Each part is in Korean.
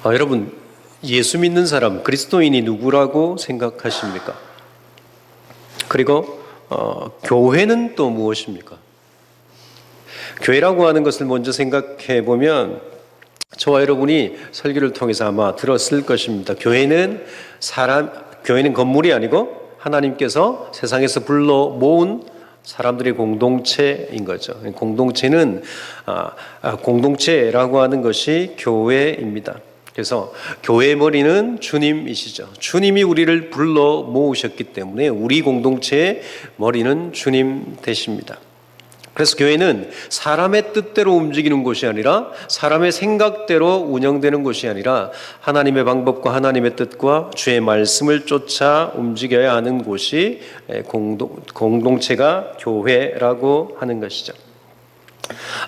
여러분, 예수 믿는 사람, 그리스도인이 누구라고 생각하십니까? 그리고 교회는 또 무엇입니까? 교회라고 하는 것을 먼저 생각해 보면 저와 여러분이 설교를 통해서 아마 들었을 것입니다. 교회는 건물이 아니고 하나님께서 세상에서 불러 모은 사람들의 공동체인 거죠. 공동체라고 하는 것이 교회입니다. 그래서 교회의 머리는 주님이시죠. 주님이 우리를 불러 모으셨기 때문에 우리 공동체의 머리는 주님 되십니다. 그래서 교회는 사람의 뜻대로 움직이는 곳이 아니라 사람의 생각대로 운영되는 곳이 아니라 하나님의 방법과 하나님의 뜻과 주의 말씀을 쫓아 움직여야 하는 곳이 공동체가 교회라고 하는 것이죠.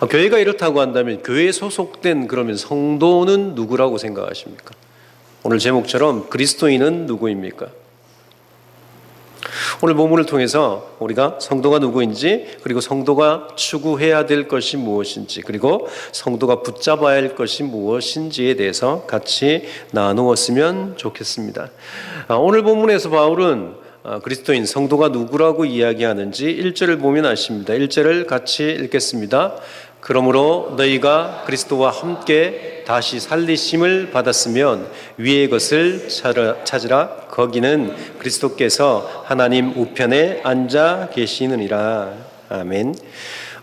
교회가 이렇다고 한다면 교회에 소속된 그러면 성도는 누구라고 생각하십니까? 오늘 제목처럼 그리스도인은 누구입니까? 오늘 본문을 통해서 우리가 성도가 누구인지, 그리고 성도가 추구해야 될 것이 무엇인지, 그리고 성도가 붙잡아야 할 것이 무엇인지에 대해서 같이 나누었으면 좋겠습니다. 오늘 본문에서 바울은 그리스도인 성도가 누구라고 이야기하는지 1절을 보면 아십니다. 1절을 같이 읽겠습니다. 그러므로 너희가 그리스도와 함께 다시 살리심을 받았으면 위의 것을 찾으라. 거기는 그리스도께서 하나님 우편에 앉아 계시느니라. 아멘.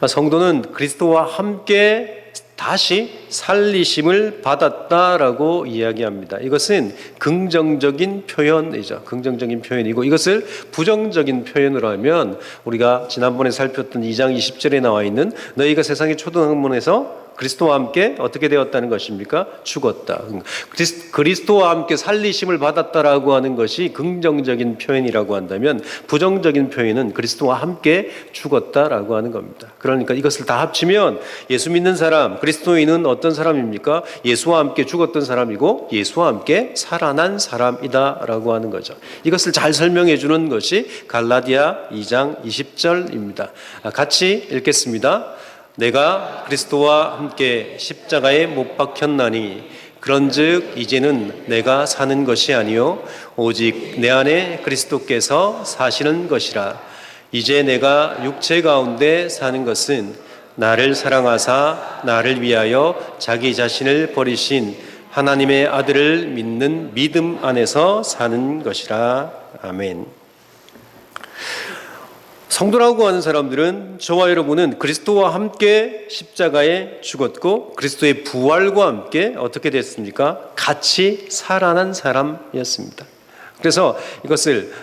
성도는 그리스도와 함께 다시 살리심을 받았다라고 이야기합니다. 이것은 긍정적인 표현이죠. 긍정적인 표현이고, 이것을 부정적인 표현으로 하면 우리가 지난번에 살폈던 2장 20절에 나와 있는 너희가 세상의 초등학문에서 그리스도와 함께 어떻게 되었다는 것입니까? 죽었다. 그리스도와 함께 살리심을 받았다라고 하는 것이 긍정적인 표현이라고 한다면, 부정적인 표현은 그리스도와 함께 죽었다라고 하는 겁니다. 그러니까 이것을 다 합치면 예수 믿는 사람, 그리스도인은 어떤 사람입니까? 예수와 함께 죽었던 사람이고 예수와 함께 살아난 사람이다라고 하는 거죠. 이것을 잘 설명해 주는 것이 갈라디아 2장 20절입니다. 같이 읽겠습니다. 내가 그리스도와 함께 십자가에 못 박혔나니 그런즉 이제는 내가 사는 것이 아니요 오직 내 안에 그리스도께서 사시는 것이라. 이제 내가 육체 가운데 사는 것은 나를 사랑하사 나를 위하여 자기 자신을 버리신 하나님의 아들을 믿는 믿음 안에서 사는 것이라. 아멘. 성도라고 하는 사람들은, 저와 여러분은 그리스도와 함께 십자가에 죽었고 그리스도의 부활과 함께 어떻게 됐습니까? 같이 살아난 사람이었습니다. 그래서 이것을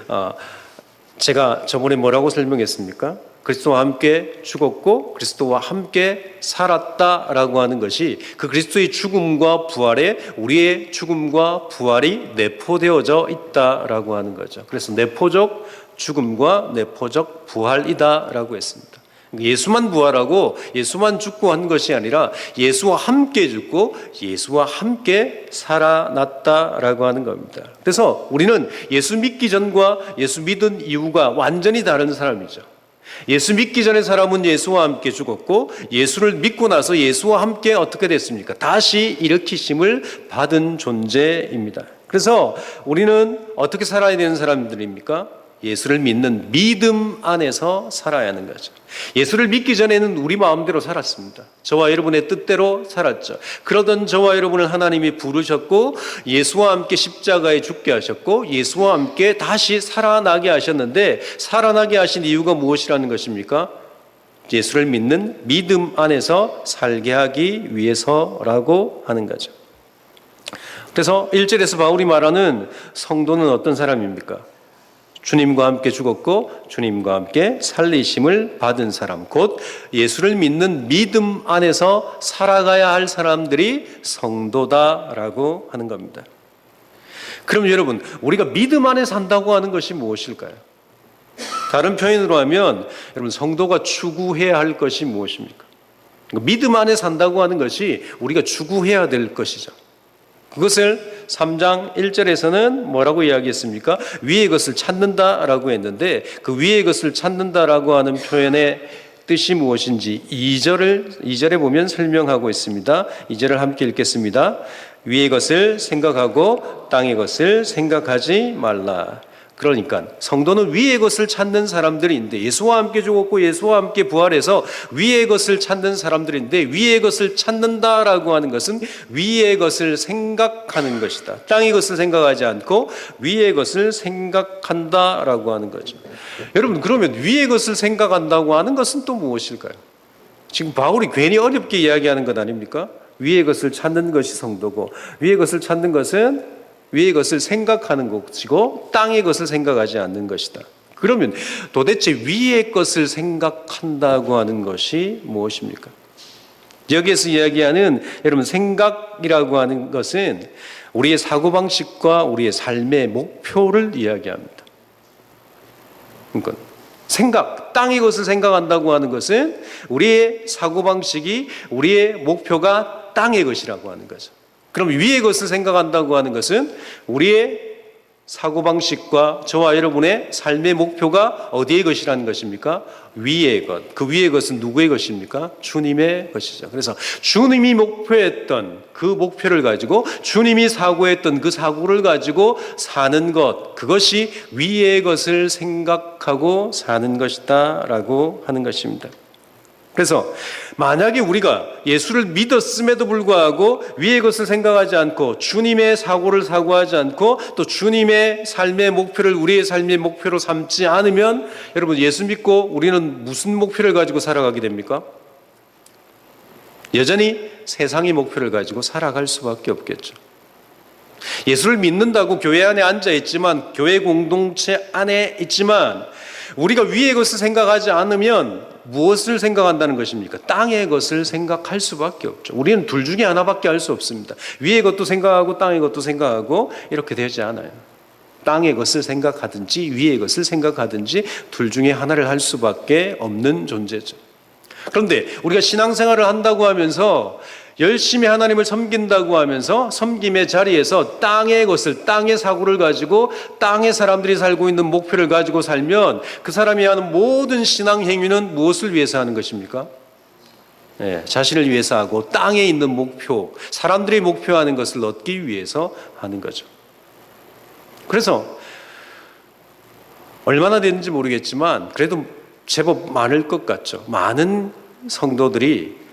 제가 저번에 뭐라고 설명했습니까? 그리스도와 함께 죽었고 그리스도와 함께 살았다라고 하는 것이 그 그리스도의 죽음과 부활에 우리의 죽음과 부활이 내포되어져 있다라고 하는 거죠. 그래서 내포적 죽음과 내포적 부활이다라고 했습니다. 예수만 부활하고 예수만 죽고 한 것이 아니라 예수와 함께 죽고 예수와 함께 살아났다라고 하는 겁니다. 그래서 우리는 예수 믿기 전과 예수 믿은 이후가 완전히 다른 사람이죠. 예수 믿기 전의 사람은 예수와 함께 죽었고 예수를 믿고 나서 예수와 함께 어떻게 됐습니까? 다시 일으키심을 받은 존재입니다. 그래서 우리는 어떻게 살아야 되는 사람들입니까? 예수를 믿는 믿음 안에서 살아야 하는 거죠. 예수를 믿기 전에는 우리 마음대로 살았습니다. 저와 여러분의 뜻대로 살았죠. 그러던 저와 여러분을 하나님이 부르셨고 예수와 함께 십자가에 죽게 하셨고 예수와 함께 다시 살아나게 하셨는데, 살아나게 하신 이유가 무엇이라는 것입니까? 예수를 믿는 믿음 안에서 살게 하기 위해서라고 하는 거죠. 그래서 1절에서 바울이 말하는 성도는 어떤 사람입니까? 주님과 함께 죽었고 주님과 함께 살리심을 받은 사람, 곧 예수를 믿는 믿음 안에서 살아가야 할 사람들이 성도다라고 하는 겁니다. 그럼 여러분, 우리가 믿음 안에 산다고 하는 것이 무엇일까요? 다른 표현으로 하면 여러분, 성도가 추구해야 할 것이 무엇입니까? 믿음 안에 산다고 하는 것이 우리가 추구해야 될 것이죠. 그것을 3장 1절에서는 뭐라고 이야기했습니까? 위의 것을 찾는다라고 했는데, 그 위의 것을 찾는다라고 하는 표현의 뜻이 무엇인지 2절에 보면 설명하고 있습니다. 2절을 함께 읽겠습니다. 위의 것을 생각하고 땅의 것을 생각하지 말라. 그러니까 성도는 위의 것을 찾는 사람들인데, 예수와 함께 죽었고 예수와 함께 부활해서 위의 것을 찾는 사람들인데, 위의 것을 찾는다라고 하는 것은 위의 것을 생각하는 것이다. 땅의 것을 생각하지 않고 위의 것을 생각한다라고 하는 거죠. 여러분, 그러면 위의 것을 생각한다고 하는 것은 또 무엇일까요? 지금 바울이 괜히 어렵게 이야기하는 것 아닙니까? 위의 것을 찾는 것이 성도고, 위의 것을 찾는 것은 위의 것을 생각하는 것이고 땅의 것을 생각하지 않는 것이다. 그러면 도대체 위의 것을 생각한다고 하는 것이 무엇입니까? 여기에서 이야기하는 여러분 생각이라고 하는 것은 우리의 사고방식과 우리의 삶의 목표를 이야기합니다. 그러니까 생각, 땅의 것을 생각한다고 하는 것은 우리의 사고방식이, 우리의 목표가 땅의 것이라고 하는 거죠. 그럼 위의 것을 생각한다고 하는 것은 우리의 사고방식과 저와 여러분의 삶의 목표가 어디의 것이라는 것입니까? 위의 것. 그 위의 것은 누구의 것입니까? 주님의 것이죠. 그래서 주님이 목표했던 그 목표를 가지고, 주님이 사고했던 그 사고를 가지고 사는 것, 그것이 위의 것을 생각하고 사는 것이다 라고 하는 것입니다. 그래서 만약에 우리가 예수를 믿었음에도 불구하고 위의 것을 생각하지 않고 주님의 사고를 사고하지 않고 또 주님의 삶의 목표를 우리의 삶의 목표로 삼지 않으면, 여러분, 예수 믿고 우리는 무슨 목표를 가지고 살아가게 됩니까? 여전히 세상의 목표를 가지고 살아갈 수밖에 없겠죠. 예수를 믿는다고 교회 안에 앉아 있지만, 교회 공동체 안에 있지만, 우리가 위의 것을 생각하지 않으면 무엇을 생각한다는 것입니까? 땅의 것을 생각할 수밖에 없죠. 우리는 둘 중에 하나밖에 할 수 없습니다. 위의 것도 생각하고 땅의 것도 생각하고 이렇게 되지 않아요. 땅의 것을 생각하든지 위의 것을 생각하든지 둘 중에 하나를 할 수밖에 없는 존재죠. 그런데 우리가 신앙생활을 한다고 하면서, 열심히 하나님을 섬긴다고 하면서 섬김의 자리에서 땅의 것을, 땅의 사고를 가지고 땅의 사람들이 살고 있는 목표를 가지고 살면 그 사람이 하는 모든 신앙 행위는 무엇을 위해서 하는 것입니까? 자신을 위해서 하고 땅에 있는 목표, 사람들이 목표하는 것을 얻기 위해서 하는 거죠. 그래서 얼마나 되는지 모르겠지만 그래도 제법 많을 것 같죠. 많은 성도들이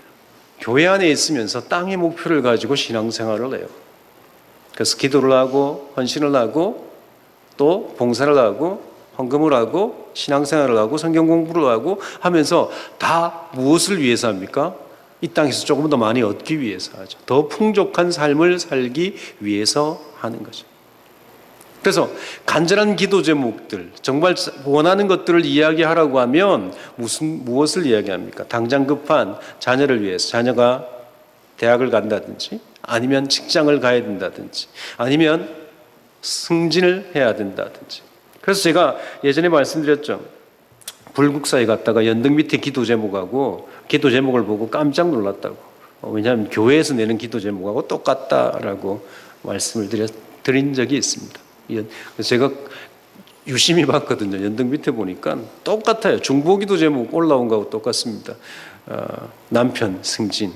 교회 안에 있으면서 땅의 목표를 가지고 신앙생활을 해요. 그래서 기도를 하고 헌신을 하고 또 봉사를 하고 헌금을 하고 신앙생활을 하고 성경 공부를 하고 하면서 다 무엇을 위해서 합니까? 이 땅에서 조금 더 많이 얻기 위해서 하죠. 더 풍족한 삶을 살기 위해서 하는 거죠. 그래서 간절한 기도 제목들, 정말 원하는 것들을 이야기하라고 하면 무엇을 이야기합니까? 당장 급한 자녀를 위해서, 자녀가 대학을 간다든지 아니면 직장을 가야 된다든지 아니면 승진을 해야 된다든지. 그래서 제가 예전에 말씀드렸죠. 불국사에 갔다가 연등 밑에 기도 제목하고 기도 제목을 보고 깜짝 놀랐다고. 왜냐하면 교회에서 내는 기도 제목하고 똑같다라고 말씀을 드린 적이 있습니다. 제가 유심히 봤거든요. 연등 밑에 보니까 똑같아요. 중보기도 제목 올라온 거하고 똑같습니다. 남편 승진,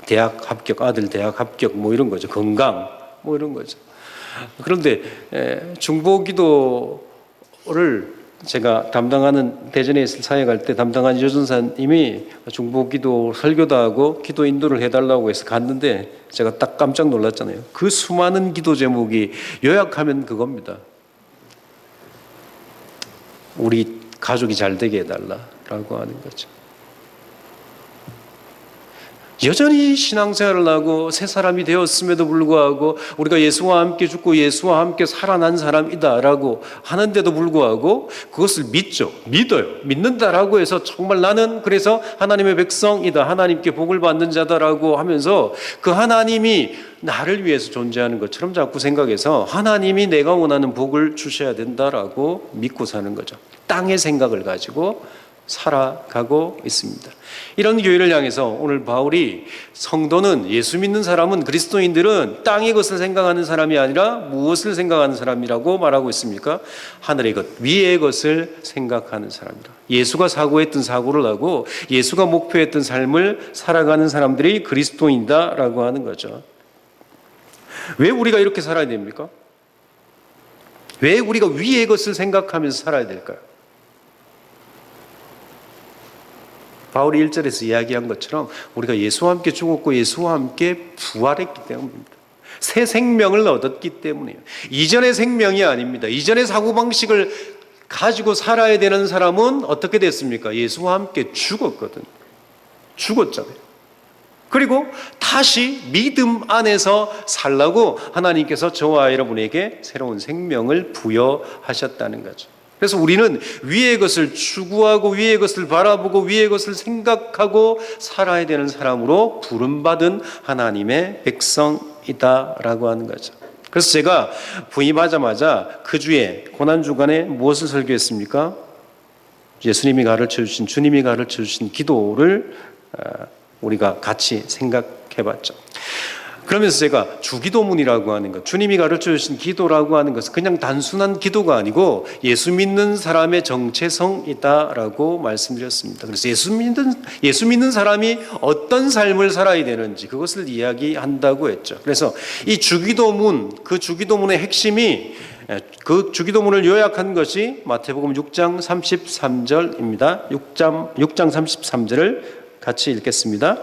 대학 합격, 아들 대학 합격 뭐 이런 거죠. 건강 뭐 이런 거죠. 그런데 중보기도를 제가 담당하는, 대전에 있을 사회 갈 때 담당한 여전사님이 중보기도 설교도 하고 기도 인도를 해달라고 해서 갔는데 제가 딱 깜짝 놀랐잖아요. 그 수많은 기도 제목이 요약하면 그겁니다. 우리 가족이 잘 되게 해달라라고 하는 거죠. 여전히 신앙생활을 하고 새 사람이 되었음에도 불구하고 우리가 예수와 함께 죽고 예수와 함께 살아난 사람이다라고 하는데도 불구하고 그것을 믿어요. 믿는다라고 해서 정말 나는 그래서 하나님의 백성이다, 하나님께 복을 받는 자다라고 하면서 그 하나님이 나를 위해서 존재하는 것처럼 자꾸 생각해서 하나님이 내가 원하는 복을 주셔야 된다라고 믿고 사는 거죠. 땅의 생각을 가지고 살아가고 있습니다. 이런 교회를 향해서 오늘 바울이 성도는, 예수 믿는 사람은, 그리스도인들은 땅의 것을 생각하는 사람이 아니라 무엇을 생각하는 사람이라고 말하고 있습니까? 하늘의 것, 위의 것을 생각하는 사람이라. 예수가 사고했던 사고를 하고 예수가 목표했던 삶을 살아가는 사람들이 그리스도인이다라고 하는 거죠. 왜 우리가 이렇게 살아야 됩니까? 왜 우리가 위의 것을 생각하면서 살아야 될까요? 바울이 1절에서 이야기한 것처럼 우리가 예수와 함께 죽었고 예수와 함께 부활했기 때문입니다. 새 생명을 얻었기 때문이에요. 이전의 생명이 아닙니다. 이전의 사고방식을 가지고 살아야 되는 사람은 어떻게 됐습니까? 예수와 함께 죽었거든요. 죽었잖아요. 그리고 다시 믿음 안에서 살라고 하나님께서 저와 여러분에게 새로운 생명을 부여하셨다는 거죠. 그래서 우리는 위의 것을 추구하고 위의 것을 바라보고 위의 것을 생각하고 살아야 되는 사람으로 부름받은 하나님의 백성이다라고 하는 거죠. 그래서 제가 부임하자마자 그 주에 고난주간에 무엇을 설교했습니까? 예수님이 가르쳐 주신, 주님이 가르쳐 주신 기도를 우리가 같이 생각해 봤죠. 그러면서 제가 주기도문이라고 하는 것, 주님이 가르쳐 주신 기도라고 하는 것은 그냥 단순한 기도가 아니고 예수 믿는 사람의 정체성이다라고 말씀드렸습니다. 그래서 예수 믿는 사람이 어떤 삶을 살아야 되는지 그것을 이야기한다고 했죠. 그래서 이 주기도문, 그 주기도문의 핵심이 그 주기도문을 요약한 것이 마태복음 6장 33절입니다. 6장 33절을 같이 읽겠습니다.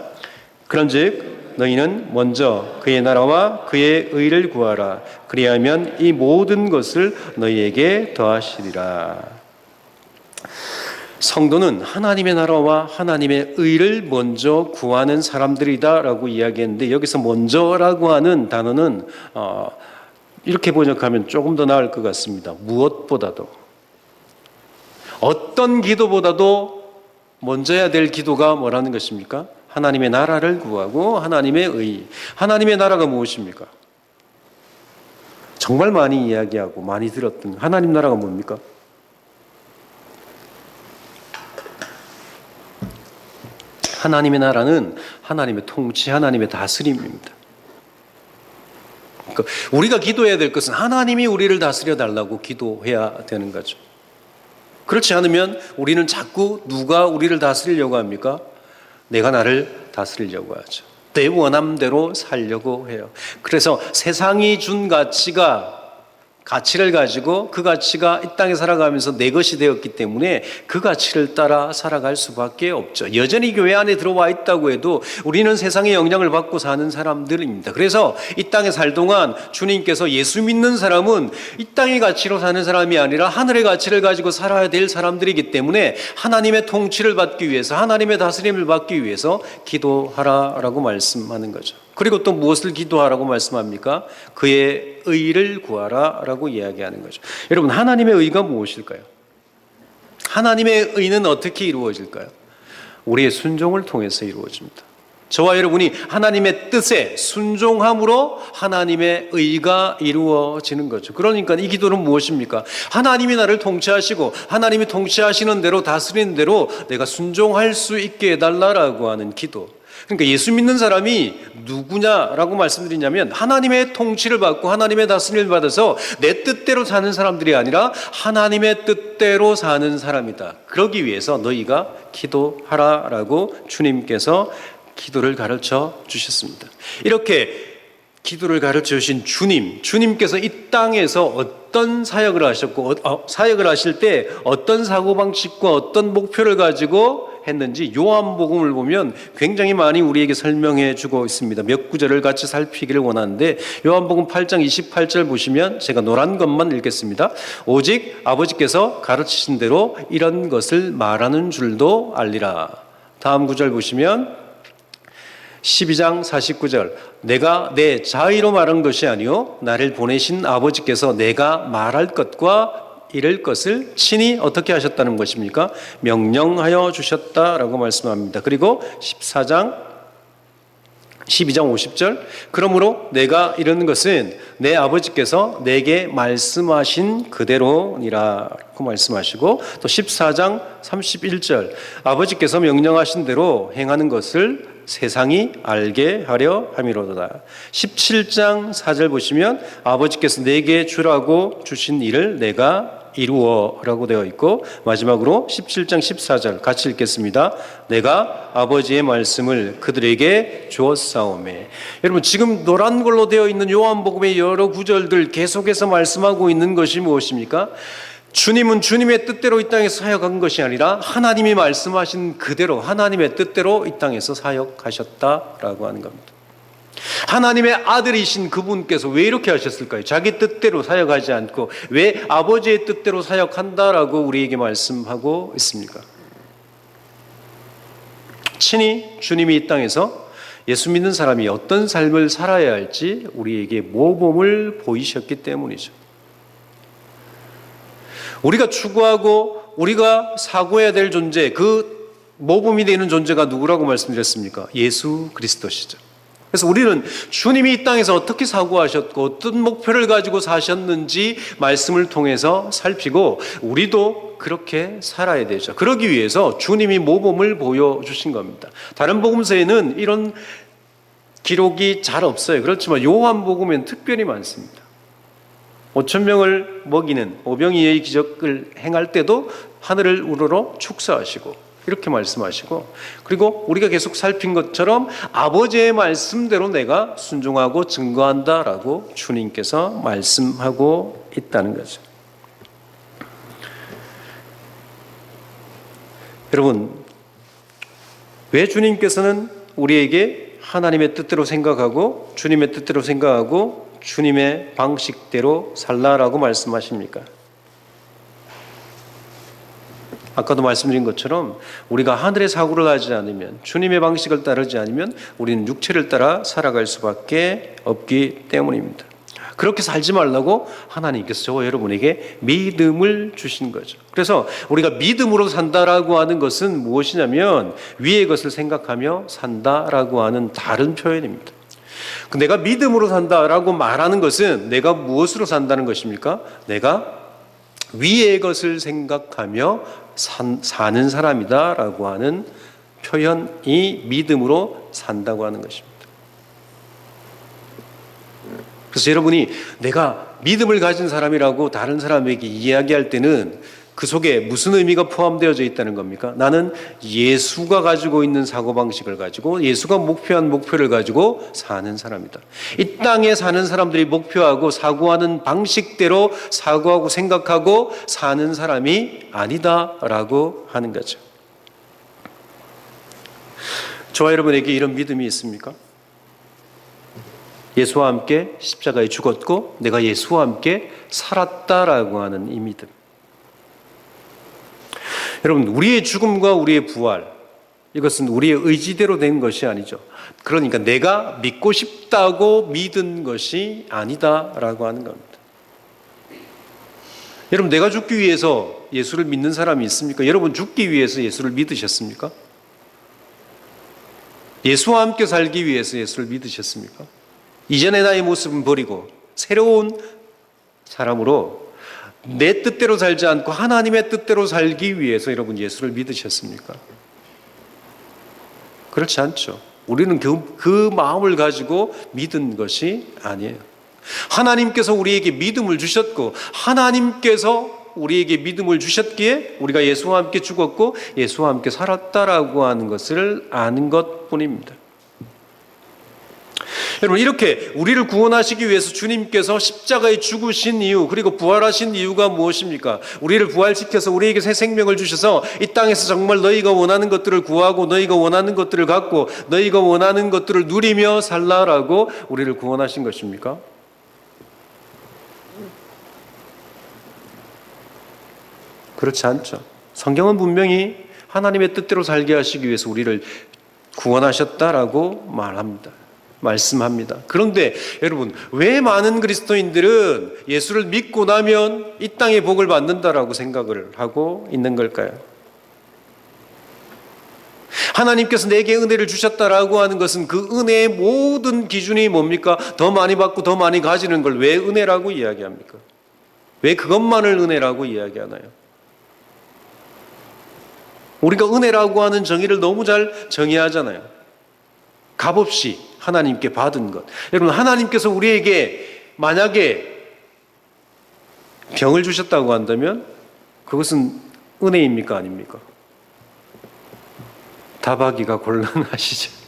그런즉 너희는 먼저 그의 나라와 그의 의를 구하라. 그리하면 이 모든 것을 너희에게 더하시리라. 성도는 하나님의 나라와 하나님의 의를 먼저 구하는 사람들이다라고 이야기했는데, 여기서 먼저라고 하는 단어는 이렇게 번역하면 조금 더 나을 것 같습니다. 무엇보다도, 어떤 기도보다도 먼저 해야 될 기도가 뭐라는 것입니까? 하나님의 나라를 구하고 하나님의 의. 하나님의 나라가 무엇입니까? 정말 많이 이야기하고 많이 들었던 하나님 나라가 뭡니까? 하나님의 나라는 하나님의 통치, 하나님의 다스림입니다. 그러니까 우리가 기도해야 될 것은 하나님이 우리를 다스려 달라고 기도해야 되는 거죠. 그렇지 않으면 우리는 자꾸 누가 우리를 다스리려고 합니까? 내가 나를 다스리려고 하죠. 내 원함대로 살려고 해요. 그래서 세상이 준 가치를 가지고 그 가치가 이 땅에 살아가면서 내 것이 되었기 때문에 그 가치를 따라 살아갈 수밖에 없죠. 여전히 교회 안에 들어와 있다고 해도 우리는 세상의 영향을 받고 사는 사람들입니다. 그래서 이 땅에 살 동안 주님께서 예수 믿는 사람은 이 땅의 가치로 사는 사람이 아니라 하늘의 가치를 가지고 살아야 될 사람들이기 때문에 하나님의 통치를 받기 위해서, 하나님의 다스림을 받기 위해서 기도하라라고 말씀하는 거죠. 그리고 또 무엇을 기도하라고 말씀합니까? 그의 의를 구하라라고 이야기하는 거죠. 여러분, 하나님의 의가 무엇일까요? 하나님의 의는 어떻게 이루어질까요? 우리의 순종을 통해서 이루어집니다. 저와 여러분이 하나님의 뜻에 순종함으로 하나님의 의가 이루어지는 거죠. 그러니까 이 기도는 무엇입니까? 하나님이 나를 통치하시고 하나님이 통치하시는 대로, 다스리는 대로 내가 순종할 수 있게 해달라라고 하는 기도. 그러니까 예수 믿는 사람이 누구냐라고 말씀드리냐면, 하나님의 통치를 받고 하나님의 다스림을 받아서 내 뜻대로 사는 사람들이 아니라 하나님의 뜻대로 사는 사람이다. 그러기 위해서 너희가 기도하라라고 주님께서 기도를 가르쳐 주셨습니다. 이렇게 기도를 가르쳐 주신 주님께서 이 땅에서 어떤 사역을 하셨고, 사역을 하실 때 어떤 사고방식과 어떤 목표를 가지고 했는지 요한복음을 보면 굉장히 많이 우리에게 설명해 주고 있습니다. 몇 구절을 같이 살피기를 원하는데, 요한복음 8장 28절 보시면 제가 노란 것만 읽겠습니다. 오직 아버지께서 가르치신 대로 이런 것을 말하는 줄도 알리라. 다음 구절 보시면 12장 49절, 내가 내 자의로 말한 것이 아니요 나를 보내신 아버지께서 내가 말할 것과 이럴 것을 친히 어떻게 하셨다는 것입니까? 명령하여 주셨다라고 말씀합니다. 그리고 12장 50절, 그러므로 내가 이르는 것은 내 아버지께서 내게 말씀하신 그대로니라고 말씀하시고, 또 14장 31절, 아버지께서 명령하신 대로 행하는 것을 세상이 알게 하려 함이로다. 17장 4절 보시면 아버지께서 내게 주라고 주신 일을 내가 이루어라고 되어 있고, 마지막으로 17장 14절 같이 읽겠습니다. 내가 아버지의 말씀을 그들에게 주었사오매. 여러분, 지금 노란 걸로 되어 있는 요한복음의 여러 구절들 계속해서 말씀하고 있는 것이 무엇입니까? 주님은 주님의 뜻대로 이 땅에서 사역한 것이 아니라 하나님이 말씀하신 그대로 하나님의 뜻대로 이 땅에서 사역하셨다라고 하는 겁니다. 하나님의 아들이신 그분께서 왜 이렇게 하셨을까요? 자기 뜻대로 사역하지 않고 왜 아버지의 뜻대로 사역한다라고 우리에게 말씀하고 있습니까? 친히 주님이 이 땅에서 예수 믿는 사람이 어떤 삶을 살아야 할지 우리에게 모범을 보이셨기 때문이죠. 우리가 추구하고 우리가 사고해야 될 존재, 그 모범이 되는 존재가 누구라고 말씀드렸습니까? 예수 그리스도시죠. 그래서 우리는 주님이 이 땅에서 어떻게 사고하셨고 어떤 목표를 가지고 사셨는지 말씀을 통해서 살피고 우리도 그렇게 살아야 되죠. 그러기 위해서 주님이 모범을 보여주신 겁니다. 다른 복음서에는 이런 기록이 잘 없어요. 그렇지만 요한복음에는 특별히 많습니다. 5,000명을 먹이는 오병이어의 기적을 행할 때도 하늘을 우러러 축사하시고 이렇게 말씀하시고, 그리고 우리가 계속 살핀 것처럼 아버지의 말씀대로 내가 순종하고 증거한다라고 주님께서 말씀하고 있다는 거죠. 여러분, 왜 주님께서는 우리에게 하나님의 뜻대로 생각하고 주님의 뜻대로 생각하고 주님의 방식대로 살라라고 말씀하십니까? 아까도 말씀드린 것처럼 우리가 하늘의 사고를 하지 않으면, 주님의 방식을 따르지 않으면 우리는 육체를 따라 살아갈 수밖에 없기 때문입니다. 그렇게 살지 말라고 하나님께서 저와 여러분에게 믿음을 주신 거죠. 그래서 우리가 믿음으로 산다라고 하는 것은 무엇이냐면 위의 것을 생각하며 산다라고 하는 다른 표현입니다. 내가 믿음으로 산다라고 말하는 것은 내가 무엇으로 산다는 것입니까? 내가 위의 것을 생각하며 사는 사람이다라고 하는 표현이 믿음으로 산다고 하는 것입니다. 그래서 여러분이 내가 믿음을 가진 사람이라고 다른 사람에게 이야기할 때는 그 속에 무슨 의미가 포함되어져 있다는 겁니까? 나는 예수가 가지고 있는 사고방식을 가지고 예수가 목표한 목표를 가지고 사는 사람이다. 이 땅에 사는 사람들이 목표하고 사고하는 방식대로 사고하고 생각하고 사는 사람이 아니다라고 하는 거죠. 저와 여러분에게 이런 믿음이 있습니까? 예수와 함께 십자가에 죽었고 내가 예수와 함께 살았다라고 하는 이 믿음. 여러분, 우리의 죽음과 우리의 부활, 이것은 우리의 의지대로 된 것이 아니죠. 그러니까 내가 믿고 싶다고 믿은 것이 아니다라고 하는 겁니다. 여러분, 내가 죽기 위해서 예수를 믿는 사람이 있습니까? 여러분, 죽기 위해서 예수를 믿으셨습니까? 예수와 함께 살기 위해서 예수를 믿으셨습니까? 이전의 나의 모습은 버리고 새로운 사람으로 내 뜻대로 살지 않고 하나님의 뜻대로 살기 위해서 여러분 예수를 믿으셨습니까? 그렇지 않죠. 우리는 그 마음을 가지고 믿은 것이 아니에요. 하나님께서 우리에게 믿음을 주셨고 하나님께서 우리에게 믿음을 주셨기에 우리가 예수와 함께 죽었고 예수와 함께 살았다라고 하는 것을 아는 것뿐입니다. 여러분, 이렇게 우리를 구원하시기 위해서 주님께서 십자가에 죽으신 이유 그리고 부활하신 이유가 무엇입니까? 우리를 부활시켜서 우리에게 새 생명을 주셔서 이 땅에서 정말 너희가 원하는 것들을 구하고 너희가 원하는 것들을 갖고 너희가 원하는 것들을 누리며 살라라고 우리를 구원하신 것입니까? 그렇지 않죠. 성경은 분명히 하나님의 뜻대로 살게 하시기 위해서 우리를 구원하셨다라고 말씀합니다. 그런데 여러분, 왜 많은 그리스도인들은 예수를 믿고 나면 이 땅의 복을 받는다라고 생각을 하고 있는 걸까요? 하나님께서 내게 은혜를 주셨다라고 하는 것은 그 은혜의 모든 기준이 뭡니까? 더 많이 받고 더 많이 가지는 걸 왜 은혜라고 이야기합니까? 왜 그것만을 은혜라고 이야기하나요? 우리가 은혜라고 하는 정의를 너무 잘 정의하잖아요. 값없이 하나님께 받은 것. 여러분, 하나님께서 우리에게 만약에 병을 주셨다고 한다면 그것은 은혜입니까? 아닙니까? 답하기가 곤란하시죠.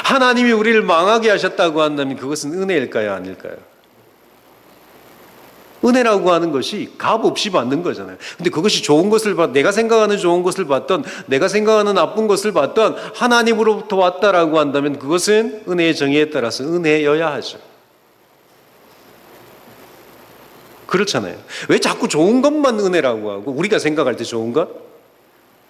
하나님이 우리를 망하게 하셨다고 한다면 그것은 은혜일까요? 아닐까요? 은혜라고 하는 것이 값 없이 받는 거잖아요. 근데 그것이 좋은 것을 내가 생각하는 좋은 것을 받던 내가 생각하는 나쁜 것을 받던 하나님으로부터 왔다라고 한다면 그것은 은혜의 정의에 따라서 은혜여야 하죠. 그렇잖아요. 왜 자꾸 좋은 것만 은혜라고 하고 우리가 생각할 때 좋은 것?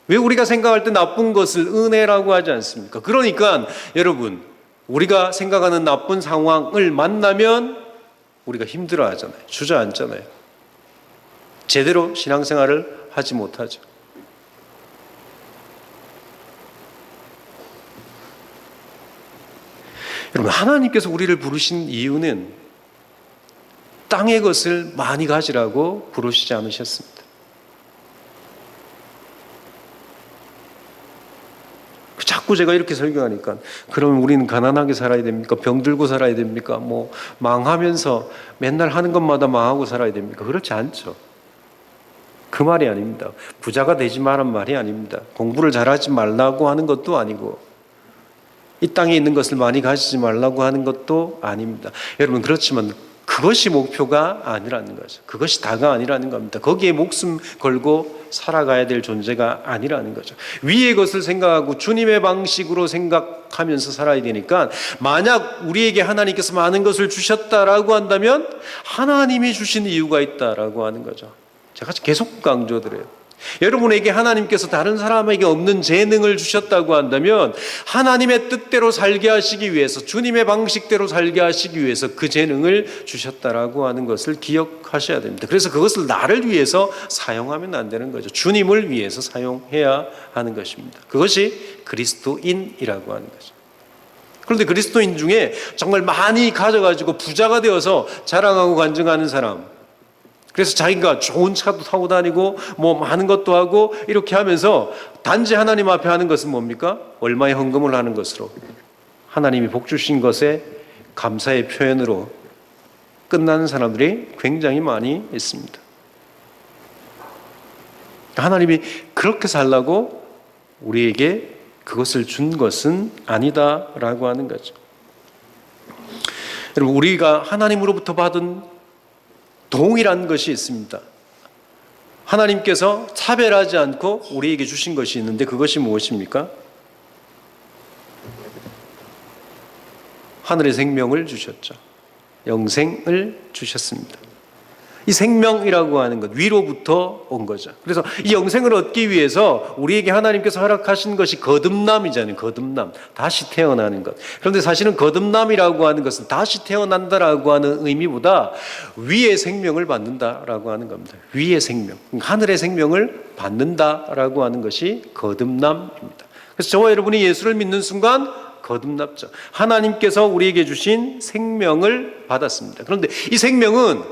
왜 우리가 생각할 때 나쁜 것을 은혜라고 하지 않습니까? 그러니까 여러분, 우리가 생각하는 나쁜 상황을 만나면 우리가 힘들어하잖아요. 주저앉잖아요. 제대로 신앙생활을 하지 못하죠. 여러분, 하나님께서 우리를 부르신 이유는 땅의 것을 많이 가지라고 부르시지 않으셨습니다. 자꾸 제가 이렇게 설교하니까 그러면 우리는 가난하게 살아야 됩니까? 병들고 살아야 됩니까? 뭐 망하면서 맨날 하는 것마다 망하고 살아야 됩니까? 그렇지 않죠. 그 말이 아닙니다. 부자가 되지 말란 말이 아닙니다. 공부를 잘하지 말라고 하는 것도 아니고 이 땅에 있는 것을 많이 가지지 말라고 하는 것도 아닙니다. 여러분, 그렇지만 그것이 목표가 아니라는 거죠. 그것이 다가 아니라는 겁니다. 거기에 목숨 걸고 살아가야 될 존재가 아니라는 거죠. 위의 것을 생각하고 주님의 방식으로 생각하면서 살아야 되니까 만약 우리에게 하나님께서 많은 것을 주셨다라고 한다면 하나님이 주신 이유가 있다라고 하는 거죠. 제가 계속 강조드려요. 여러분에게 하나님께서 다른 사람에게 없는 재능을 주셨다고 한다면 하나님의 뜻대로 살게 하시기 위해서 주님의 방식대로 살게 하시기 위해서 그 재능을 주셨다라고 하는 것을 기억하셔야 됩니다. 그래서 그것을 나를 위해서 사용하면 안 되는 거죠. 주님을 위해서 사용해야 하는 것입니다. 그것이 그리스도인이라고 하는 거죠. 그런데 그리스도인 중에 정말 많이 가져가지고 부자가 되어서 자랑하고 간증하는 사람, 그래서 자기가 좋은 차도 타고 다니고 뭐 많은 것도 하고 이렇게 하면서 단지 하나님 앞에 하는 것은 뭡니까? 얼마의 헌금을 하는 것으로 하나님이 복 주신 것에 감사의 표현으로 끝나는 사람들이 굉장히 많이 있습니다. 하나님이 그렇게 살라고 우리에게 그것을 준 것은 아니다라고 하는 거죠. 여러분, 우리가 하나님으로부터 받은 동일한 것이 있습니다. 하나님께서 차별하지 않고 우리에게 주신 것이 있는데 그것이 무엇입니까? 하늘의 생명을 주셨죠. 영생을 주셨습니다. 이 생명이라고 하는 것, 위로부터 온 거죠. 그래서 이 영생을 얻기 위해서 우리에게 하나님께서 허락하신 것이 거듭남이잖아요. 거듭남, 다시 태어나는 것. 그런데 사실은 거듭남이라고 하는 것은 다시 태어난다라고 하는 의미보다 위의 생명을 받는다라고 하는 겁니다. 위의 생명, 하늘의 생명을 받는다라고 하는 것이 거듭남입니다. 그래서 저와 여러분이 예수를 믿는 순간 거듭났죠. 하나님께서 우리에게 주신 생명을 받았습니다. 그런데 이 생명은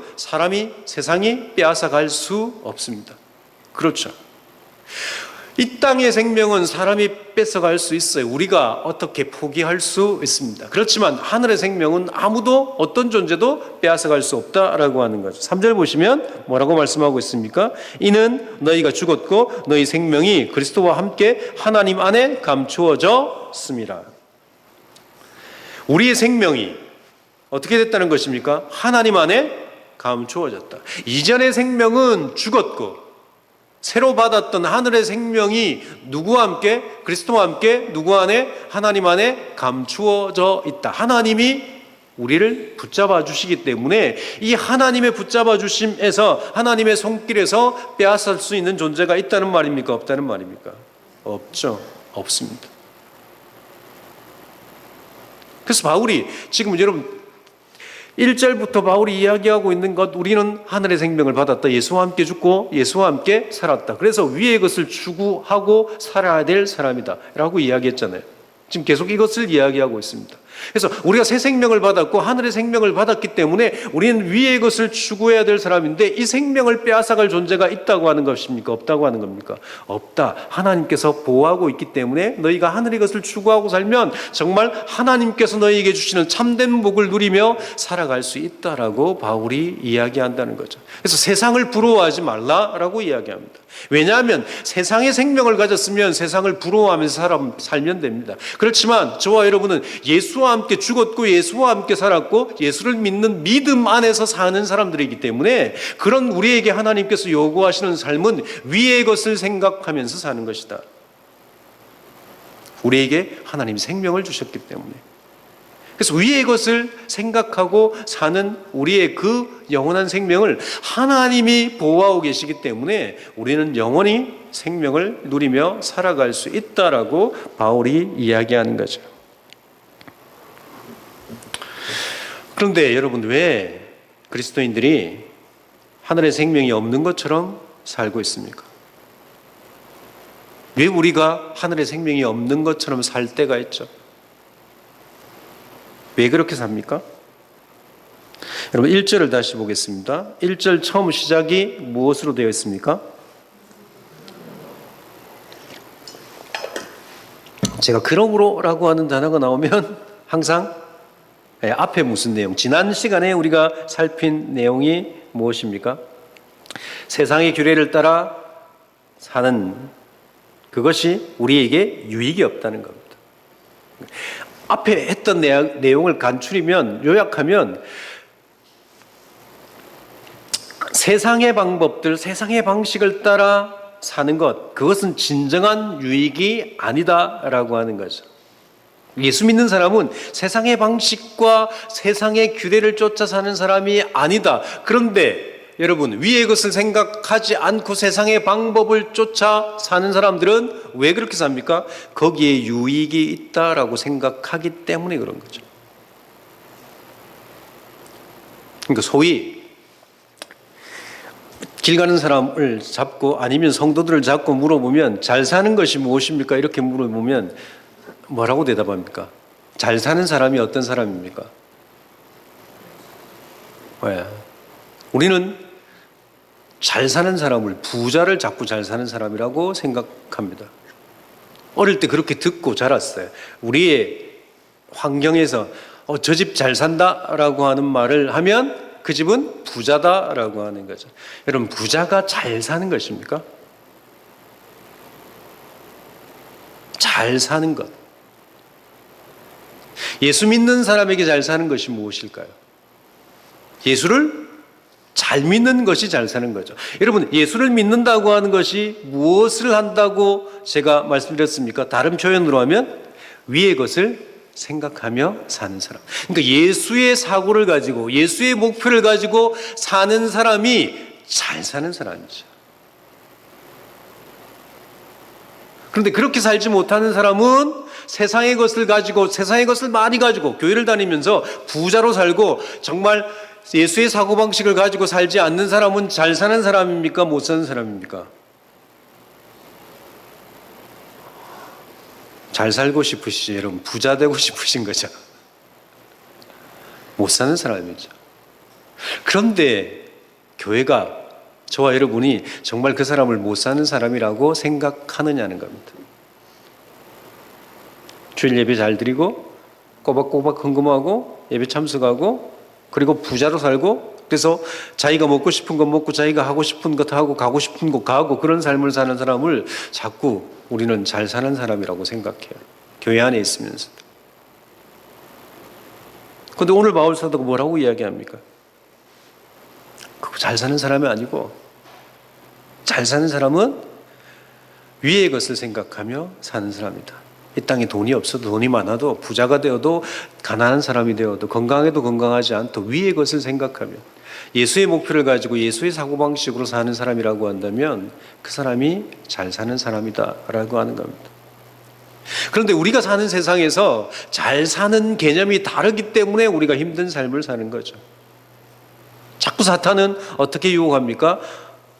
세상이 빼앗아갈 수 없습니다. 그렇죠. 이 땅의 생명은 사람이 뺏어갈 수 있어요. 우리가 어떻게 포기할 수 있습니다. 그렇지만 하늘의 생명은 아무도 어떤 존재도 빼앗아갈 수 없다라고 하는 거죠. 3절 보시면 뭐라고 말씀하고 있습니까? 이는 너희가 죽었고 너희 생명이 그리스도와 함께 하나님 안에 감추어졌습니다. 우리의 생명이 어떻게 됐다는 것입니까? 하나님 안에 감추어졌다. 이전의 생명은 죽었고 새로 받았던 하늘의 생명이 누구와 함께? 그리스도와 함께 누구 안에? 하나님 안에 감추어져 있다. 하나님이 우리를 붙잡아 주시기 때문에 이 하나님의 붙잡아 주심에서 하나님의 손길에서 빼앗을 수 있는 존재가 있다는 말입니까? 없다는 말입니까? 없죠. 없습니다. 그래서 바울이 지금 여러분 1절부터 바울이 이야기하고 있는 것, 우리는 하늘의 생명을 받았다. 예수와 함께 죽고 예수와 함께 살았다. 그래서 위의 것을 추구하고 살아야 될 사람이다 라고 이야기했잖아요. 지금 계속 이것을 이야기하고 있습니다. 그래서 우리가 새 생명을 받았고 하늘의 생명을 받았기 때문에 우리는 위의 것을 추구해야 될 사람인데, 이 생명을 빼앗아갈 존재가 있다고 하는 것입니까? 없다고 하는 겁니까? 없다. 하나님께서 보호하고 있기 때문에 너희가 하늘의 것을 추구하고 살면 정말 하나님께서 너희에게 주시는 참된 복을 누리며 살아갈 수 있다라고 바울이 이야기한다는 거죠. 그래서 세상을 부러워하지 말라라고 이야기합니다. 왜냐하면 세상의 생명을 가졌으면 세상을 부러워하면서 살면 됩니다. 그렇지만 저와 여러분은 예수와 함께 죽었고 예수와 함께 살았고 예수를 믿는 믿음 안에서 사는 사람들이기 때문에, 그런 우리에게 하나님께서 요구하시는 삶은 위의 것을 생각하면서 사는 것이다. 우리에게 하나님이 생명을 주셨기 때문에. 그래서 위의 것을 생각하고 사는 우리의 그 영원한 생명을 하나님이 보호하고 계시기 때문에 우리는 영원히 생명을 누리며 살아갈 수 있다라고 바울이 이야기하는 거죠. 그런데 여러분, 왜 그리스도인들이 하늘의 생명이 없는 것처럼 살고 있습니까? 왜 우리가 하늘의 생명이 없는 것처럼 살 때가 있죠? 왜 그렇게 삽니까? 여러분 1절을 다시 보겠습니다. 1절 처음 시작이 무엇으로 되어 있습니까? 제가 그러므로라고 하는 단어가 나오면 항상 앞에 무슨 내용, 지난 시간에 우리가 살핀 내용이 무엇입니까? 세상의 규례를 따라 사는 그것이 우리에게 유익이 없다는 겁니다. 앞에 했던 내용을 간추리면, 요약하면 세상의 방법들, 세상의 방식을 따라 사는 것, 그것은 진정한 유익이 아니다라고 하는 거죠. 예수 믿는 사람은 세상의 방식과 세상의 규례를 쫓아 사는 사람이 아니다. 그런데 여러분, 위의 것을 생각하지 않고 세상의 방법을 쫓아 사는 사람들은 왜 그렇게 삽니까? 거기에 유익이 있다라고 생각하기 때문에 그런 거죠. 그러니까 소위 길 가는 사람을 잡고 아니면 성도들을 잡고 물어보면 잘 사는 것이 무엇입니까? 이렇게 물어보면 뭐라고 대답합니까? 잘 사는 사람이 어떤 사람입니까? 왜? 우리는 잘 사는 사람을, 부자를 자꾸 잘 사는 사람이라고 생각합니다. 어릴 때 그렇게 듣고 자랐어요. 우리의 환경에서 저 집 잘 산다라고 하는 말을 하면 그 집은 부자다라고 하는 거죠. 여러분, 부자가 잘 사는 것입니까? 잘 사는 것. 예수 믿는 사람에게 잘 사는 것이 무엇일까요? 예수를 잘 믿는 것이 잘 사는 거죠. 여러분, 예수를 믿는다고 하는 것이 무엇을 한다고 제가 말씀드렸습니까? 다른 표현으로 하면 위의 것을 생각하며 사는 사람. 그러니까 예수의 사고를 가지고 예수의 목표를 가지고 사는 사람이 잘 사는 사람이죠. 그런데 그렇게 살지 못하는 사람은 세상의 것을 가지고, 세상의 것을 많이 가지고 교회를 다니면서 부자로 살고 정말 예수의 사고방식을 가지고 살지 않는 사람은 잘 사는 사람입니까? 못 사는 사람입니까? 잘 살고 싶으시죠? 여러분, 부자 되고 싶으신 거죠? 못 사는 사람이죠. 그런데 교회가, 저와 여러분이 정말 그 사람을 못 사는 사람이라고 생각하느냐는 겁니다. 주일 예배 잘 드리고 꼬박꼬박 헌금하고 예배 참석하고 그리고 부자로 살고, 그래서 자기가 먹고 싶은 것 먹고 자기가 하고 싶은 것 하고 가고 싶은 곳 가고 그런 삶을 사는 사람을 자꾸 우리는 잘 사는 사람이라고 생각해요. 교회 안에 있으면서도. 그런데 오늘 바울 사도가 뭐라고 이야기합니까? 그거 잘 사는 사람이 아니고, 잘 사는 사람은 위의 것을 생각하며 사는 사람이다. 이 땅에 돈이 없어도, 돈이 많아도, 부자가 되어도, 가난한 사람이 되어도, 건강해도 건강하지 않도 위의 것을 생각하며 예수의 목표를 가지고 예수의 사고방식으로 사는 사람이라고 한다면 그 사람이 잘 사는 사람이다라고 하는 겁니다. 그런데 우리가 사는 세상에서 잘 사는 개념이 다르기 때문에 우리가 힘든 삶을 사는 거죠. 자꾸 사탄은 어떻게 유혹합니까?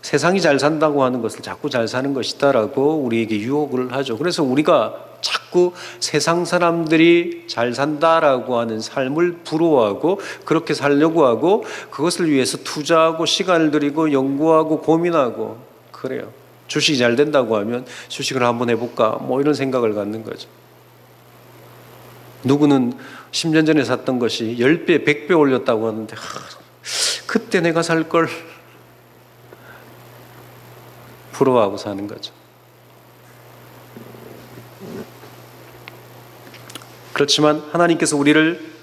세상이 잘 산다고 하는 것을 자꾸 잘 사는 것이다라고 우리에게 유혹을 하죠. 그래서 우리가 자꾸 세상 사람들이 잘 산다라고 하는 삶을 부러워하고 그렇게 살려고 하고 그것을 위해서 투자하고 시간을 들이고 연구하고 고민하고 그래요. 주식이 잘 된다고 하면 주식을 한번 해볼까 뭐 이런 생각을 갖는 거죠. 누구는 10년 전에 샀던 것이 10배, 100배 올렸다고 하는데 그때 내가 살 걸 부러워하고 사는 거죠. 그렇지만 하나님께서 우리를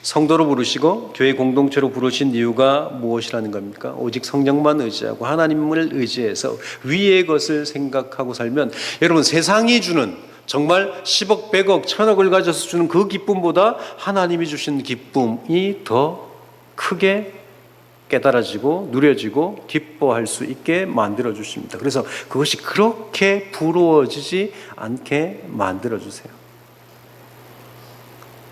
성도로 부르시고 교회 공동체로 부르신 이유가 무엇이라는 겁니까? 오직 성령만 의지하고 하나님을 의지해서 위의 것을 생각하고 살면 여러분 세상이 주는 정말 10억, 100억, 1000억을 가져서 주는 그 기쁨보다 하나님이 주신 기쁨이 더 크게 깨달아지고 누려지고 기뻐할 수 있게 만들어 주십니다. 그래서 그것이 그렇게 부러워지지 않게 만들어 주세요.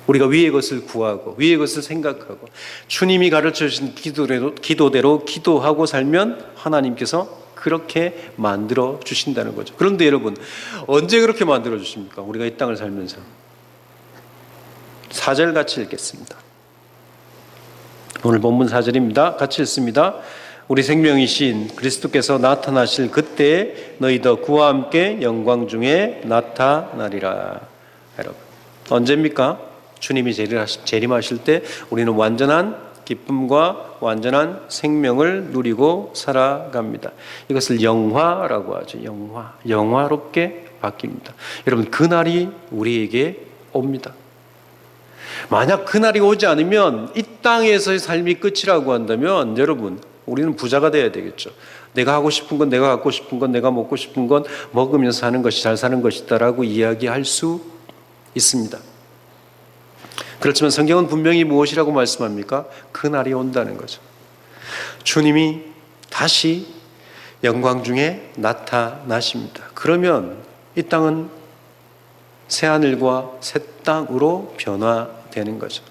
우리가 위의 것을 구하고 위의 것을 생각하고 주님이 가르쳐 주신 기도대로 기도하고 살면 하나님께서 그렇게 만들어 주신다는 거죠. 그런데 여러분 언제 그렇게 만들어 주십니까? 우리가 이 땅을 살면서 4절 같이 읽겠습니다. 오늘 본문 4절입니다. 같이 읽습니다. 우리 생명이신 그리스도께서 나타나실 그때 너희도 그와 함께 영광 중에 나타나리라. 여러분 언제입니까? 주님이 재림하실 때 우리는 완전한 기쁨과 완전한 생명을 누리고 살아갑니다. 이것을 영화라고 하죠. 영화롭게 바뀝니다. 여러분 그날이 우리에게 옵니다. 만약 그날이 오지 않으면 이 땅에서의 삶이 끝이라고 한다면 여러분 우리는 부자가 돼야 되겠죠. 내가 하고 싶은 건 내가 갖고 싶은 건 내가 먹고 싶은 건 먹으면서 사는 것이 잘 사는 것이다 라고 이야기할 수 있습니다. 그렇지만 성경은 분명히 무엇이라고 말씀합니까? 그날이 온다는 거죠. 주님이 다시 영광 중에 나타나십니다. 그러면 이 땅은 새하늘과 새 땅으로 변화되는 거죠.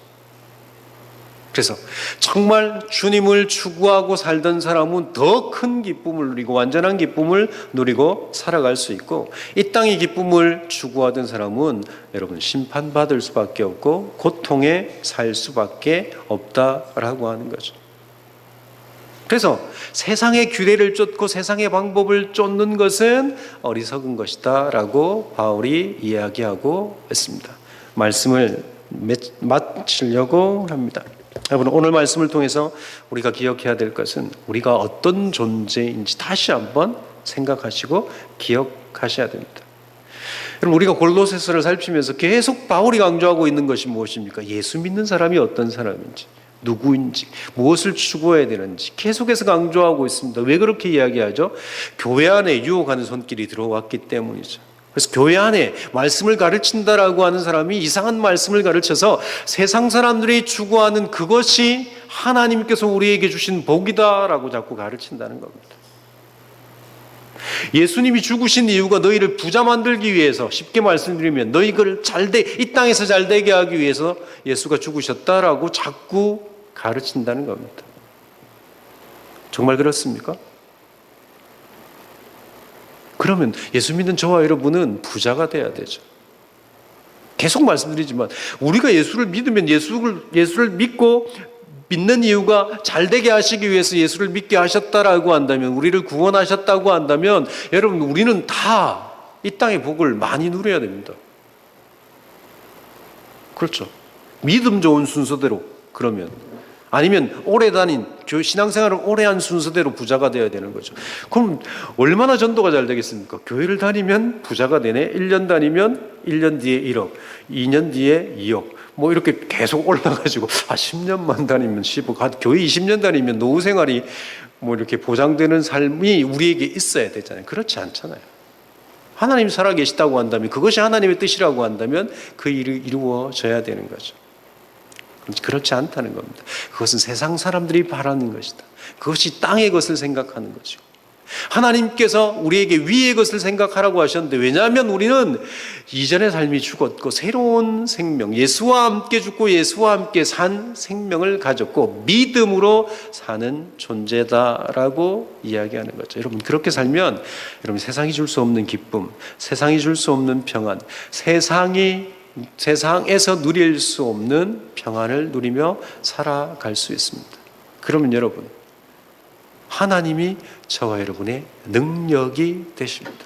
그래서 정말 주님을 추구하고 살던 사람은 더 큰 기쁨을 누리고 완전한 기쁨을 누리고 살아갈 수 있고 이 땅의 기쁨을 추구하던 사람은 여러분 심판받을 수밖에 없고 고통에 살 수밖에 없다라고 하는 거죠. 그래서 세상의 규례를 쫓고 세상의 방법을 쫓는 것은 어리석은 것이다 라고 바울이 이야기하고 있습니다. 말씀을 마치려고 합니다. 여러분 오늘 말씀을 통해서 우리가 기억해야 될 것은 우리가 어떤 존재인지 다시 한번 생각하시고 기억하셔야 됩니다. 여러분 우리가 골로새서를 살피면서 계속 바울이 강조하고 있는 것이 무엇입니까? 예수 믿는 사람이 어떤 사람인지 누구인지 무엇을 추구해야 되는지 계속해서 강조하고 있습니다. 왜 그렇게 이야기하죠? 교회 안에 유혹하는 손길이 들어왔기 때문이죠. 그래서 교회 안에 말씀을 가르친다라고 하는 사람이 이상한 말씀을 가르쳐서 세상 사람들이 추구하는 그것이 하나님께서 우리에게 주신 복이다라고 자꾸 가르친다는 겁니다. 예수님이 죽으신 이유가 너희를 부자 만들기 위해서, 쉽게 말씀드리면 너희를 이 땅에서 잘 되게 하기 위해서 예수가 죽으셨다라고 자꾸 가르친다는 겁니다. 정말 그렇습니까? 그러면 예수 믿는 저와 여러분은 부자가 돼야 되죠. 계속 말씀드리지만 우리가 예수를 믿으면 예수를 믿는 이유가 잘 되게 하시기 위해서 예수를 믿게 하셨다라고 한다면, 우리를 구원하셨다고 한다면 여러분 우리는 다 이 땅의 복을 많이 누려야 됩니다. 그렇죠. 믿음 좋은 순서대로, 그러면 아니면 오래 다닌 신앙생활을 오래 한 순서대로 부자가 되어야 되는 거죠. 그럼 얼마나 전도가 잘 되겠습니까? 교회를 다니면 부자가 되네. 1년 다니면 1년 뒤에 1억, 2년 뒤에 2억, 뭐 이렇게 계속 올라가지고 10년만 다니면 10억, 교회 20년 다니면 노후 생활이 뭐 이렇게 보장되는 삶이 우리에게 있어야 되잖아요. 그렇지 않잖아요. 하나님 살아계시다고 한다면, 그것이 하나님의 뜻이라고 한다면 그 일이 이루어져야 되는 거죠. 그렇지 않다는 겁니다. 그것은 세상 사람들이 바라는 것이다. 그것이 땅의 것을 생각하는 거죠. 하나님께서 우리에게 위의 것을 생각하라고 하셨는데, 왜냐하면 우리는 이전의 삶이 죽었고 새로운 생명, 예수와 함께 죽고 예수와 함께 산 생명을 가졌고 믿음으로 사는 존재다라고 이야기하는 거죠. 여러분, 그렇게 살면 여러분 세상이 줄 수 없는 기쁨, 세상이 줄 수 없는 평안, 세상에서 누릴 수 없는 평안을 누리며 살아갈 수 있습니다. 그러면 여러분, 하나님이 저와 여러분의 능력이 되십니다.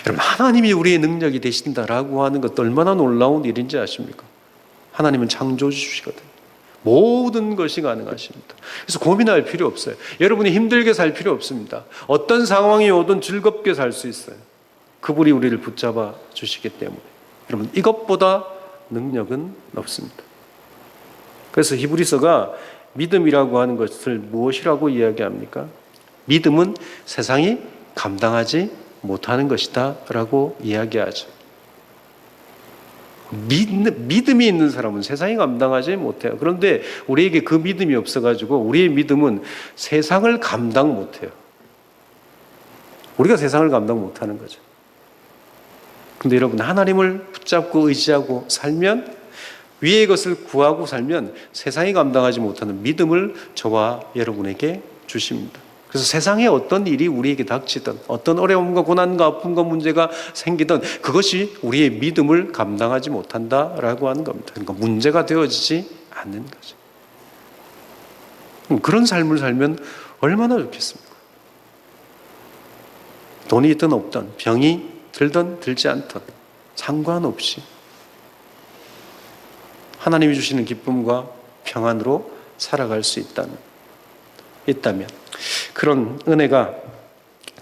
여러분, 하나님이 우리의 능력이 되신다라고 하는 것도 얼마나 놀라운 일인지 아십니까? 하나님은 창조주시거든요. 모든 것이 가능하십니다. 그래서 고민할 필요 없어요. 여러분이 힘들게 살 필요 없습니다. 어떤 상황이 오든 즐겁게 살 수 있어요. 그분이 우리를 붙잡아 주시기 때문에. 여러분, 이것보다 능력은 없습니다. 그래서 히브리서가 믿음이라고 하는 것을 무엇이라고 이야기합니까? 믿음은 세상이 감당하지 못하는 것이다 라고 이야기하죠. 믿음이 있는 사람은 세상이 감당하지 못해요. 그런데 우리에게 그 믿음이 없어가지고 우리의 믿음은 세상을 감당 못해요. 우리가 세상을 감당 못하는 거죠. 근데 여러분, 하나님을 붙잡고 의지하고 살면, 위의 것을 구하고 살면 세상이 감당하지 못하는 믿음을 저와 여러분에게 주십니다. 그래서 세상에 어떤 일이 우리에게 닥치든, 어떤 어려움과 고난과 아픔과 문제가 생기든 그것이 우리의 믿음을 감당하지 못한다라고 하는 겁니다. 그러니까 문제가 되어지지 않는 거죠. 그런 삶을 살면 얼마나 좋겠습니까? 돈이 있든 없든, 병이 들든 들지 않든 상관없이 하나님이 주시는 기쁨과 평안으로 살아갈 수 있다면 그런 은혜가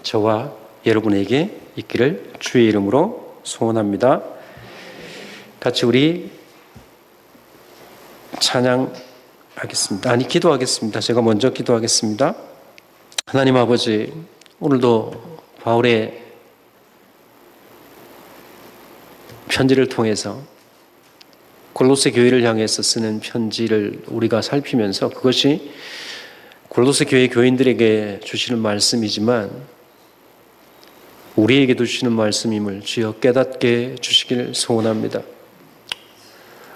저와 여러분에게 있기를 주의 이름으로 소원합니다. 같이 우리 찬양하겠습니다. 기도하겠습니다. 제가 먼저 기도하겠습니다. 하나님 아버지, 오늘도 바울의 편지를 통해서 골로새 교회를 향해서 쓰는 편지를 우리가 살피면서 그것이 골로새 교회 교인들에게 주시는 말씀이지만 우리에게도 주시는 말씀임을 주여 깨닫게 주시길 소원합니다.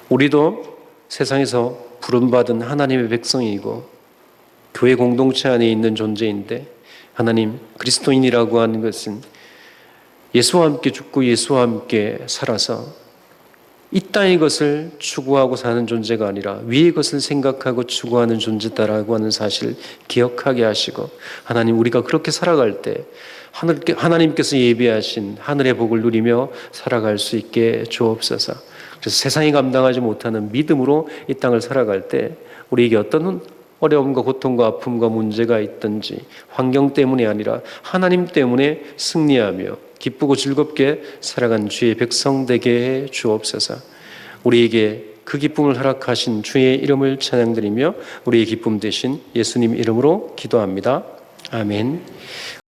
우리도 세상에서 부름받은 하나님의 백성이고 교회 공동체 안에 있는 존재인데, 하나님, 그리스도인이라고 하는 것은 예수와 함께 죽고 예수와 함께 살아서 이 땅의 것을 추구하고 사는 존재가 아니라 위의 것을 생각하고 추구하는 존재다라고 하는 사실을 기억하게 하시고, 하나님, 우리가 그렇게 살아갈 때 하나님께서 예비하신 하늘의 복을 누리며 살아갈 수 있게 주옵소서. 그래서 세상이 감당하지 못하는 믿음으로 이 땅을 살아갈 때 우리에게 어떤 어려움과 고통과 아픔과 문제가 있든지 환경 때문이 아니라 하나님 때문에 승리하며 기쁘고 즐겁게 살아간 주의 백성 되게 해 주옵소서. 우리에게 그 기쁨을 허락하신 주의 이름을 찬양드리며 우리의 기쁨 되신 예수님 이름으로 기도합니다. 아멘.